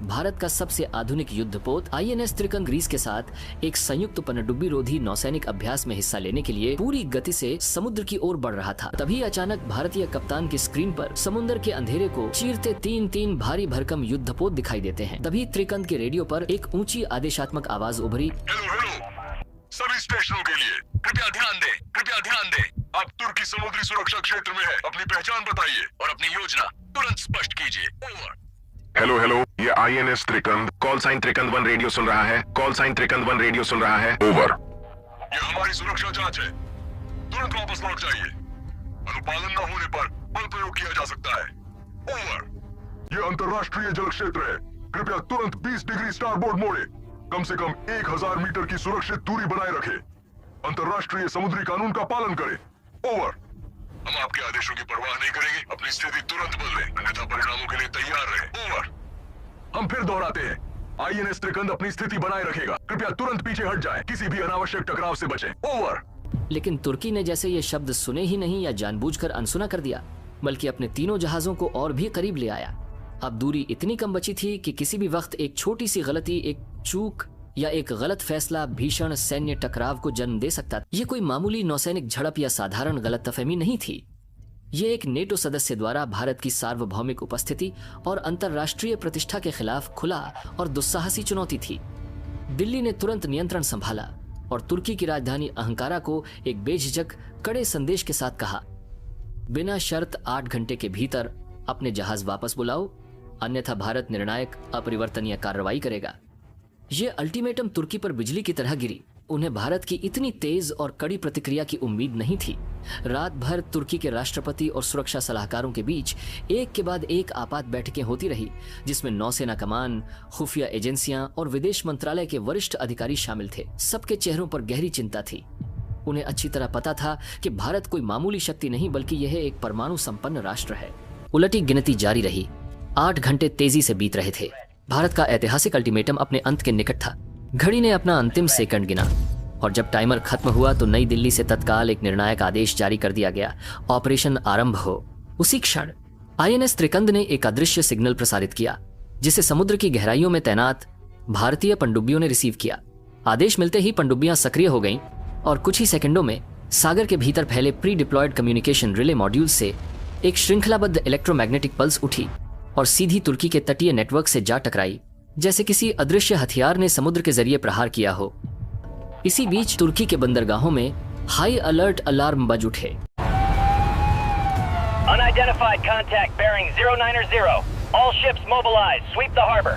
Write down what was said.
भारत का सबसे आधुनिक युद्धपोत INS त्रिकंद ग्रीस के साथ एक संयुक्त पनडुब्बी रोधी नौसैनिक अभ्यास में हिस्सा लेने के लिए पूरी गति से समुद्र की ओर बढ़ रहा था। तभी अचानक भारतीय कप्तान की स्क्रीन पर समुद्र के अंधेरे को चीरते तीन भारी भरकम युद्धपोत दिखाई देते हैं। तभी त्रिकंद के रेडियो पर एक ऊंची आदेशात्मक आवाज उभरी। हेलो, सभी स्टेशनों के लिए कृपया ध्यान दें। आप तुर्की समुद्री सुरक्षा क्षेत्र में है। अपनी पहचान बताइए और अपनी योजना तुरंत स्पष्ट कीजिए। ओवर। हेलो, ये INS त्रिकंद कॉल साइन त्रिकंद 1 रेडियो सुन रहा है। कॉल साइन त्रिकंद 1 रेडियो सुन रहा है। ओवर। ये हमारी सुरक्षा जांच है, तुरंत वापस लौट जाइए। अनुपालन न होने पर बल प्रयोग किया जा सकता है। ओवर। ये अंतरराष्ट्रीय जल क्षेत्र है, कृपया तुरंत 20 डिग्री स्टारबोर्ड मोड़े। कम से कम 1000 मीटर की सुरक्षित दूरी बनाए रखें। अंतरराष्ट्रीय समुद्री कानून का पालन करें। ओवर। हम आपके आदेशों की परवाह नहीं करेंगे। अपनी स्थिति तुरंत बदलें, अन्यथा परिणामों के लिए तैयार रहें। ओवर। हम फिर दोहराते हैं, INS त्रिकंद अपनी स्थिति बनाए रखेगा। कृपया तुरंत पीछे हट जाएं, किसी भी अनावश्यक टकराव से बचें। ओवर। लेकिन तुर्की ने जैसे ये शब्द सुने ही नहीं या जानबूझकर अनसुना कर दिया, बल्कि अपने तीनों जहाजों को और भी करीब ले आया। अब दूरी इतनी कम बची थी कि किसी भी वक्त एक छोटी सी गलती, एक चूक या एक गलत फैसला भीषण सैन्य टकराव को जन्म दे सकता था। ये कोई मामूली नौसैनिक झड़प या साधारण गलतफहमी नहीं थी। ये एक नेटो सदस्य द्वारा भारत की सार्वभौमिक उपस्थिति और अंतर्राष्ट्रीय प्रतिष्ठा के खिलाफ खुला और दुस्साहसी चुनौती थी। दिल्ली ने तुरंत नियंत्रण संभाला और तुर्की की राजधानी अंकारा को एक बेझिझक कड़े संदेश के साथ कहा, बिना शर्त 8 घंटे के भीतर अपने जहाज वापस बुलाओ, अन्यथा भारत निर्णायक अपरिवर्तनीय कार्रवाई करेगा। ये अल्टीमेटम तुर्की पर बिजली की तरह गिरी। उन्हें भारत की इतनी तेज और कड़ी प्रतिक्रिया की उम्मीद नहीं थी। रात भर तुर्की के राष्ट्रपति और सुरक्षा सलाहकारों के बीच एक के बाद एक आपात बैठकें होती रही, जिसमें नौसेना कमान, खुफिया एजेंसियां और विदेश मंत्रालय के वरिष्ठ अधिकारी शामिल थे। सबके चेहरों पर गहरी चिंता थी। उन्हें अच्छी तरह पता था कि भारत कोई मामूली शक्ति नहीं, बल्कि यह एक परमाणु संपन्न राष्ट्र है। उलटी गिनती जारी रही। 8 घंटे तेजी से बीत रहे थे। भारत का ऐतिहासिक अल्टीमेटम अपने अंत के निकट था। घड़ी ने अपना अंतिम सेकंड गिना और जब टाइमर खत्म हुआ तो नई दिल्ली से तत्काल एक निर्णायक आदेश जारी कर दिया गया, ऑपरेशन आरंभ हो। उसी क्षण INS त्रिकंद ने एक अदृश्य सिग्नल प्रसारित किया, जिसे समुद्र की गहराइयों में तैनात भारतीय पनडुब्बियों ने रिसीव किया। आदेश मिलते ही पनडुब्बियां सक्रिय हो गईं और कुछ ही सेकंडों में सागर के भीतर फैले pre deployed communication relay module से एक श्रृंखलाबद्ध इलेक्ट्रोमैग्नेटिक पल्स उठी और सीधी तुर्की के तटीय नेटवर्क से जा टकराई, जैसे किसी अदृश्य हथियार ने समुद्र के जरिए प्रहार किया हो। इसी बीच तुर्की के बंदरगाहों में हाई अलर्ट अलार्म बज उठे। Unidentified contact bearing 090. All ships mobilized. Sweep the harbor.